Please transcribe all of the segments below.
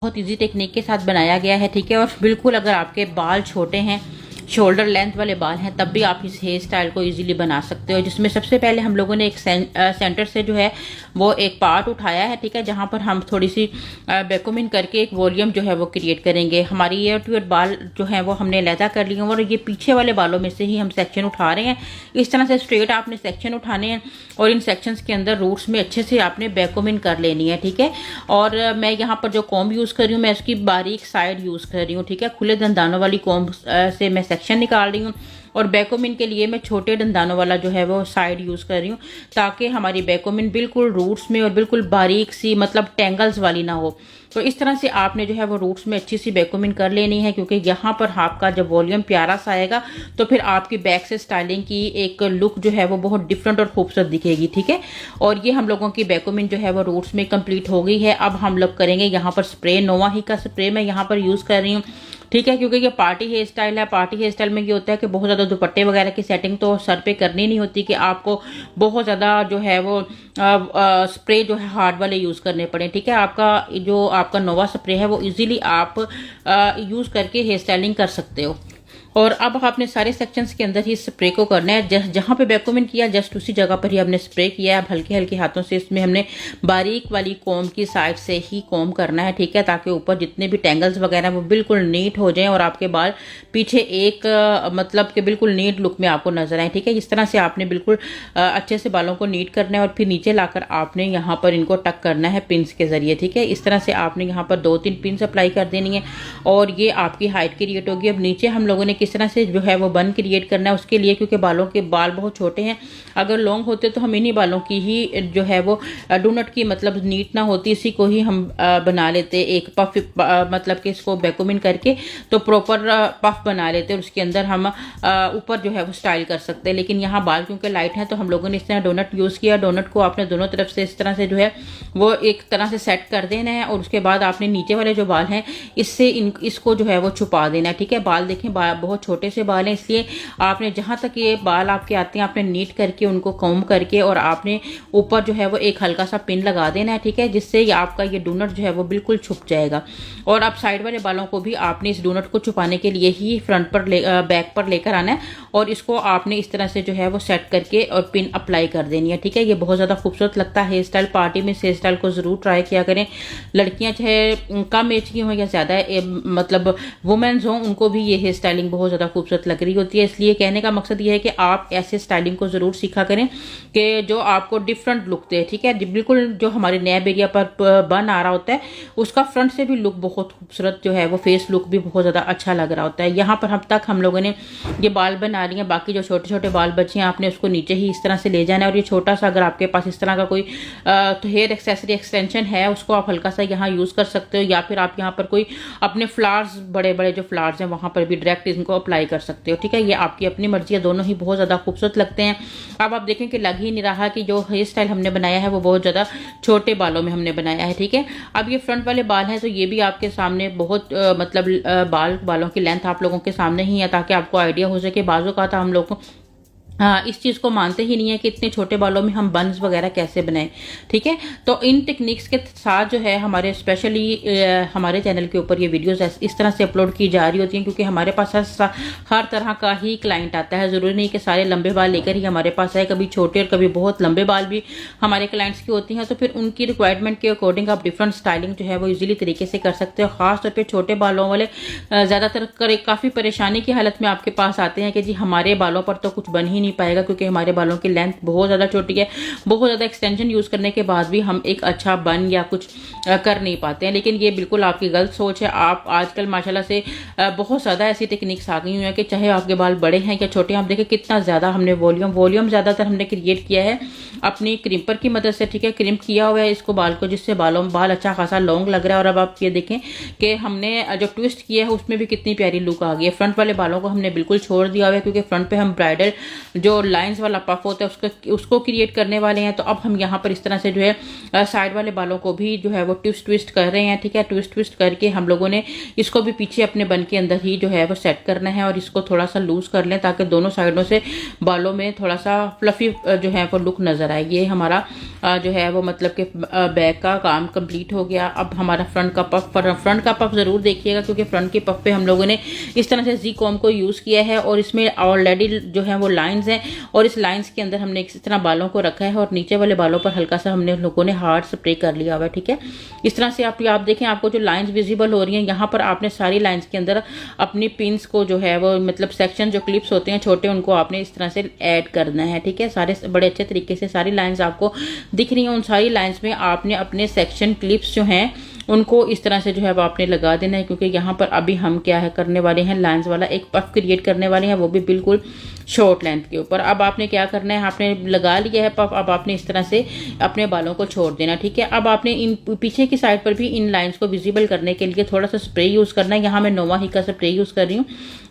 बहुत easy technique के साथ बनाया गया है, ठीक है। और बिल्कुल अगर आपके बाल छोटे हैं, शोल्डर लेंथ वाले बाल हैं, तब भी आप इस हेयर स्टाइल को इजीली बना सकते हो। जिसमें सबसे पहले हम लोगों ने एक सेंटर से जो है वो एक पार्ट उठाया है, ठीक है, जहां पर हम थोड़ी सी बैकोमिन करके एक वॉल्यूम जो है वो क्रिएट करेंगे। हमारी ईयर टू ईयर बाल जो है वो हमने अलहदा कर लिए और ये पीछे वाले बालों में से ही हम सेक्शन उठा रहे हैं। इस तरह से स्ट्रेट आपने सेक्शन उठाने हैं और इन सेक्शंस के अंदर रूट्स में अच्छे से आपने बैकोमिन कर लेनी है, ठीक है। और मैं यहाँ पर जो कॉम्ब यूज कर रही हूँ, मैं इसकी बारीक साइड यूज कर रही हूँ, ठीक है। खुले दंदानों वाली कॉम्ब से मैं सेक्शन निकाल रही हूँ और बैकोमिन के लिए मैं छोटे दंदानों वाला जो है वो साइड यूज कर रही हूँ, ताकि हमारी बैकोमिन बिल्कुल रूट्स में और बिल्कुल बारीक सी, मतलब टेंगल्स वाली ना हो। तो इस तरह से आपने जो है वो रूट्स में अच्छी सी बैकोमिन कर लेनी है, क्योंकि यहाँ पर आपका जब वॉल्यूम प्यारा सा आएगा तो फिर आपकी बैक से स्टाइलिंग की एक लुक जो है वो बहुत डिफरेंट और खूबसूरत दिखेगी, ठीक है। और ये हम लोगों की बैकोमिन जो है वो रूट्स में कंप्लीट हो गई है। अब हम लोग करेंगे यहाँ पर स्प्रे, नोवा ही का स्प्रे मैं यहाँ पर यूज कर रही हूँ, ठीक है, क्योंकि ये पार्टी हेयर स्टाइल है। पार्टी हेयर स्टाइल में ये होता है कि बहुत ज़्यादा दुपट्टे वगैरह की सेटिंग तो सर पे करनी नहीं होती कि आपको बहुत ज़्यादा जो है वो स्प्रे जो है हार्ड वाले यूज़ करने पड़े, ठीक है। आपका नोवा स्प्रे है वो इजीली आप यूज़ करके हेयर स्टाइलिंग कर सकते हो। और अब आपने सारे सेक्शंस के अंदर ही स्प्रे को करना है। जहां पे बैकोमिन किया जस्ट उसी जगह पर ही हमने स्प्रे किया है। अब हल्के हल्के हाथों से इसमें हमने बारीक वाली कॉम्ब की साइड से ही कॉम्ब करना है, ठीक है, ताकि ऊपर जितने भी टेंगल्स वगैरह वो बिल्कुल नीट हो जाएं और आपके बाल पीछे एक मतलब कि बिल्कुल नीट लुक में आपको नजर आए, ठीक है। इस तरह से आपने बिल्कुल अच्छे से बालों को नीट करना है और फिर नीचे लाकर आपने यहाँ पर इनको टक करना है पिंस के जरिए, ठीक है। इस तरह से आपने यहाँ पर 2-3 पिंस अप्लाई कर देनी है और ये आपकी हाइट क्रिएट होगी। अब नीचे हम लोगों ने किस तरह से जो है वो बन क्रिएट करना है उसके लिए, क्योंकि बाल बहुत छोटे हैं, अगर लॉन्ग होते तो हम इन्हीं बालों की ही जो है वो डोनट की, मतलब नीट ना होती, इसी को ही हम बना लेते एक पफ, मतलब कि इसको बैकोमिन करके तो प्रॉपर पफ बना लेते और उसके अंदर हम ऊपर जो है वो स्टाइल कर सकते हैं। लेकिन यहाँ बाल क्योंकि लाइट है तो हम लोगों ने इस तरह डोनट यूज किया। डोनट को आपने दोनों तरफ से इस तरह से जो है वो एक तरह से सेट कर देना है और उसके बाद आपने नीचे वाले जो बाल हैं इससे इसको जो है वो छुपा देना है, ठीक है। बाल देखें, बहुत छोटे से बाल हैं, इसलिए आपने जहां तक ये बाल आपके आते हैं आपने नीट करके उनको कॉम्ब करके और आपने ऊपर जो है वो एक हल्का सा पिन लगा देना है, ठीक है, जिससे आपका ये डोनट जो है वो बिल्कुल छुप जाएगा। और अब साइड वाले बालों को भी आपने इस डोनट को छुपाने के लिए ही फ्रंट पर बैक पर लेकर आना है और इसको आपने इस तरह से जो है वो सेट करके और पिन अप्लाई कर देनी है, ठीक है। ये बहुत ज्यादा खूबसूरत लगता है हेयर स्टाइल। पार्टी में हेयर स्टाइल को जरूर ट्राई किया करें। लड़कियां चाहे कम एज की हों या ज्यादा मतलब वुमेन्स हों, उनको भी ये हेयर स्टाइलिंग बहुत ज्यादा खूबसूरत लग रही होती है। इसलिए कहने का मकसद ये है कि आप ऐसे स्टाइलिंग को जरूर सीखा करें कि जो आपको डिफरेंट लुक दे, ठीक है। बिल्कुल जो हमारे नैब एरिया पर बन आ रहा होता है उसका फ्रंट से भी लुक बहुत खूबसूरत जो है वो फेस लुक भी बहुत ज्यादा अच्छा लग रहा होता है। यहाँ पर हम लोगों ने ये बाल बना रही हैं, बाकी जो छोटे छोटे बाल बचे हैं आपने उसको नीचे ही इस तरह से ले जाना है। और ये छोटा सा अगर आपके पास इस तरह का कोई तो हेयर एक्सेसरी एक्सटेंशन है उसको आप हल्का सा यहाँ यूज कर सकते हो, या फिर आप यहाँ पर कोई अपने फ्लावर्स, बड़े बड़े जो फ्लावर्स हैं वहां पर भी डायरेक्ट इनको अप्लाई कर सकते हो, ठीक है। ये आपकी अपनी मर्जी है, दोनों ही बहुत ज्यादा खूबसूरत लगते हैं। अब आप देखें कि लग ही नहीं रहा कि जो हेयर स्टाइल हमने बनाया है वो बहुत ज्यादा छोटे बालों में हमने बनाया है, ठीक है। अब ये फ्रंट वाले बाल हैं तो ये भी आपके सामने बहुत मतलब बालों की लेंथ आप लोगों के सामने ही है, ताकि आपको आइडिया हो सके। बाजू का था हम लोग को इस चीज को मानते ही नहीं है कि इतने छोटे बालों में हम बन्स वगैरह कैसे बनाएं, ठीक है। तो इन टेक्निक्स के साथ जो है हमारे स्पेशली हमारे चैनल के ऊपर ये वीडियोस इस तरह से अपलोड की जा रही होती हैं, क्योंकि हमारे पास हर तरह का ही क्लाइंट आता है। जरूरी नहीं कि सारे लंबे बाल लेकर ही हमारे पास आए, कभी छोटे और कभी बहुत लंबे बाल भी हमारे क्लाइंट्स की होती हैं। तो फिर उनकी रिक्वायरमेंट के अकॉर्डिंग आप डिफरेंट स्टाइलिंग जो है वो इजीली तरीके से कर सकते हो। खासतौर पर छोटे बालों वाले ज्यादातर काफी परेशानी की हालत में आपके पास आते हैं कि जी हमारे बालों पर तो कुछ बन ही नहीं पाएगा, क्योंकि हमारे बालों की लेंथ बहुत ज्यादा छोटी है, बहुत ज्यादा एक्सटेंशन यूज करने के बाद भी हम एक अच्छा बन या कुछ कर नहीं पाते हैं। लेकिन ये बिल्कुल आपकी गलत सोच है। आप आजकल माशाल्लाह से बहुत ज्यादा ऐसी टेक्निक्स आ गई हुई हैं कि चाहे आपके बाल बड़े हैं या छोटे हैं, आप देखें कितना ज्यादा हमने वॉल्यूम ज्यादातर हमने क्रिएट किया है अपनी क्रिम्पर की मदद से, ठीक है। क्रिम्प किया हुआ है इसको बाल को, जिससे बाल अच्छा खासा लॉन्ग लग रहा है। और अब आप ये देखें कि हमने जो ट्विस्ट किया है उसमें भी कितनी प्यारी लुक आ गई है। फ्रंट वाले बालों को हमने बिल्कुल छोड़ दिया हुआ है, क्योंकि फ्रंट पे हम ब्राइडल जो लाइंस वाला पफ होता है उसको क्रिएट करने वाले हैं। तो अब हम यहाँ पर इस तरह से जो है साइड वाले बालों को भी जो है वो ट्विस्ट कर रहे हैं, ठीक है। ट्विस्ट करके हम लोगों ने इसको भी पीछे अपने बन के अंदर ही जो है वो सेट करना है और इसको थोड़ा सा लूज कर लें ताकि दोनों साइडों से बालों में थोड़ा सा फ्लफी जो है वो लुक नजर आएगी। ये हमारा जो है वो मतलब कि बैक का काम कंप्लीट हो गया। अब हमारा फ्रंट का पफ जरूर देखिएगा क्योंकि फ्रंट के पफ पे हम लोगों ने इस तरह से जी कॉम को यूज किया है और इसमें ऑलरेडी जो है वो लाइंस हैं और इस लाइंस के अंदर हमने इस तरह बालों को रखा है और नीचे वाले बालों पर हल्का सा हमने लोगों ने हार्ड स्प्रे कर लिया हुआ है, ठीक है। इस तरह से आप देखें, आपको जो लाइंस विजिबल हो रही हैं यहाँ पर आपने सारी लाइंस के अंदर अपनी पिंस को जो है वो मतलब सेक्शन जो क्लिप्स होते हैं छोटे उनको आपने इस तरह से ऐड करना है, ठीक है। सारे बड़े अच्छे तरीके से सारी लाइंस आपको दिख रही हैं। उन सारी लाइंस में आपने अपने सेक्शन क्लिप्स जो हैं उनको इस तरह से जो है वो आपने लगा देना है क्योंकि यहाँ पर अभी हम क्या है करने वाले हैं, लाइंस वाला एक पफ क्रिएट करने वाले हैं, वो भी बिल्कुल शॉर्ट लेंथ के ऊपर। अब आपने क्या करना है, आपने लगा लिया है पफ, अब आपने इस तरह से अपने बालों को छोड़ देना, ठीक है। अब आपने इन पीछे की साइड पर भी इन लाइंस को विजिबल करने के लिए थोड़ा सा स्प्रे यूज करना है। यहाँ मैं नोवा ही का स्प्रे यूज कर रही हूँ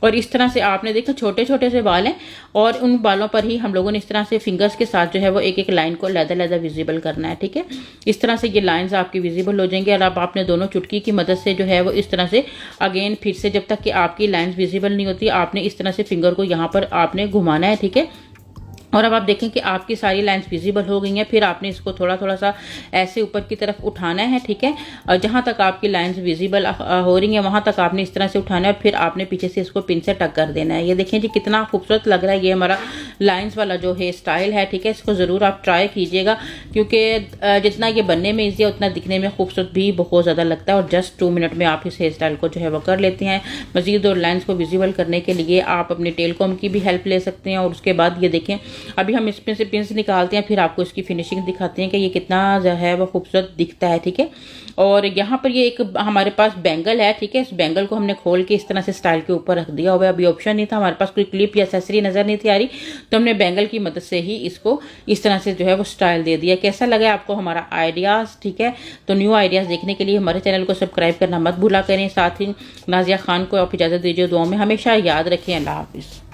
और इस तरह से आपने देखा छोटे छोटे से बाल हैं और उन बालों पर ही हम लोगों ने इस तरह से फिंगर्स के साथ जो है वो एक एक लाइन को लहदा विजिबल करना है, ठीक है। इस तरह से ये लाइंस आपकी विजिबल हो जाएंगे और अब आपने दोनों चुटकी की मदद से जो है वो इस तरह से अगेन फिर से जब तक कि आपकी लाइंस विजिबल नहीं होती आपने इस तरह से फिंगर को यहाँ पर आपने घुमाना है, ठीक है। और अब आप देखें कि आपकी सारी लाइंस विजिबल हो गई हैं। फिर आपने इसको थोड़ा सा ऐसे ऊपर की तरफ उठाना है, ठीक है। और जहां तक आपकी लाइंस विजिबल हो रही हैं वहां तक आपने इस तरह से उठाना है और फिर आपने पीछे से इसको पिन से टक कर देना है। ये देखें जी कितना खूबसूरत लग रहा है। ये हमारा लाइंस वाला जो हेयर स्टाइल है, ठीक है। इसको जरूर आप ट्राई कीजिएगा क्योंकि जितना ये बनने में ईजी है उतना दिखने में खूबसूरत भी बहुत ज्यादा लगता है और जस्ट 2 मिनट में आप इस हेयर स्टाइल को जो है वो कर लेते हैं। मजीद और लाइंस को विजिबल करने के लिए आप अपने टेल कॉम की भी हेल्प ले सकते हैं। और उसके बाद ये देखें अभी हम इसमें से पिंस निकालते हैं, फिर आपको इसकी फिनिशिंग दिखाते हैं कि ये कितना जो है वो खूबसूरत दिखता है, ठीक है। और यहाँ पर ये एक हमारे पास बैंगल है, ठीक है। इस बैंगल को हमने खोल के इस तरह से स्टाइल के ऊपर रख दिया हुआ है। अभी ऑप्शन नहीं था, हमारे पास कोई क्लिप या एक्सेसरी नजर नहीं थी आ रही, तो हमने बैंगल की मदद से ही इसको इस तरह से जो है वो स्टाइल दे दिया। कैसा लगा आपको हमारा आइडियाज, ठीक है। तो न्यू आइडियाज देखने के लिए हमारे चैनल को सब्सक्राइब करना मत भूला करें। साथ ही नाजिया खान को आप इजाजत दीजिए, दुआ में हमेशा याद रखें। अल्लाह हाफिज।